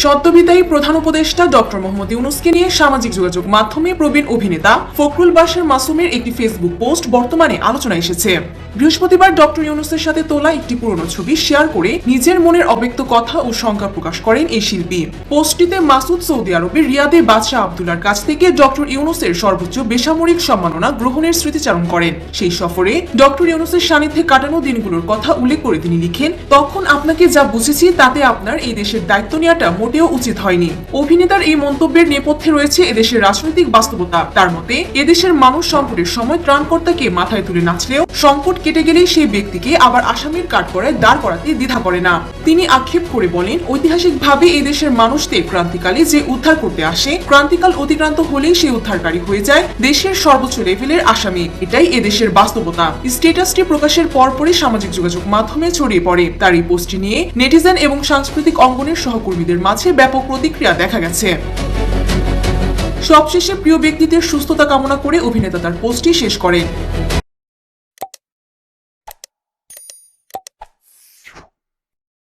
সদ্যবিদায়ী প্রধান উপদেষ্টা ডক্টর মোহাম্মদ ইউনূসকে নিয়ে সামাজিক যোগাযোগ মাধ্যমে প্রবীণ অভিনেতা ফখরুল বাশার মাসুমের একটি ফেসবুক পোস্ট বর্তমানে আলোচনায় এসেছে। বৃহস্পতিবার ডক্টর ইউনূসের সাথে তোলা একটি পুরনো ছবি শেয়ার করে নিজের মনের অব্যক্ত কথা ও শঙ্কা প্রকাশ করেন এই শিল্পী। পোস্টটিতে মাসুদ সৌদি আরবের রিয়াদে বাদশাহ আবদুল্লার কাছ থেকে ডক্টর ইউনূসের সর্বোচ্চ বেসামরিক সম্মাননা গ্রহণের স্মৃতিচারণ করেন। সেই সফরে ডক্টর ইউনূসের সান্নিধ্যে কাটানো দিনগুলোর কথা উল্লেখ করে তিনি লিখেন, তখন আপনাকে যা বুঝেছি তাতে আপনার এই দেশের দায়িত্ব নেওয়াটা মোটেও উচিত হয়নি। অভিনেতার এই মন্তব্যের নেপথ্যে রয়েছে এদেশের রাজনৈতিক বাস্তবতা। তার মতে এদেশের মানুষ সংকটের সময় ত্রাণকর্তাকে মাথায় তুলে নাচলেও সংকট কেটে গেলেই সেই ব্যক্তিকে আবার আসামির কাঠগড়ায় দাঁড় করাতে দ্বিধা করে না। তিনি আক্ষেপ করে বলেন, ঐতিহাসিকভাবে এই দেশের মানুষদের ক্রান্তিকালে যে উদ্ধার করতে আসে, ক্রান্তিকাল অতিক্রান্ত হলেই সেই উদ্ধারকারী হয়ে যায় দেশের সর্বোচ্চ লেভেলের আসামি। এটাই এদেশের বাস্তবতা। স্ট্যাটাসটি প্রকাশের পরপরই সামাজিক যোগাযোগ মাধ্যমে ছড়িয়ে পড়ে। তার এই পোস্টটি নিয়ে নেটিজেন এবং সাংস্কৃতিক অঙ্গনের সহকর্মীদের মাঝে ব্যাপক প্রতিক্রিয়া দেখা গেছে। সবশেষে প্রিয় ব্যক্তিদের সুস্থতা কামনা করে অভিনেতা তার পোস্টটি শেষ করেন।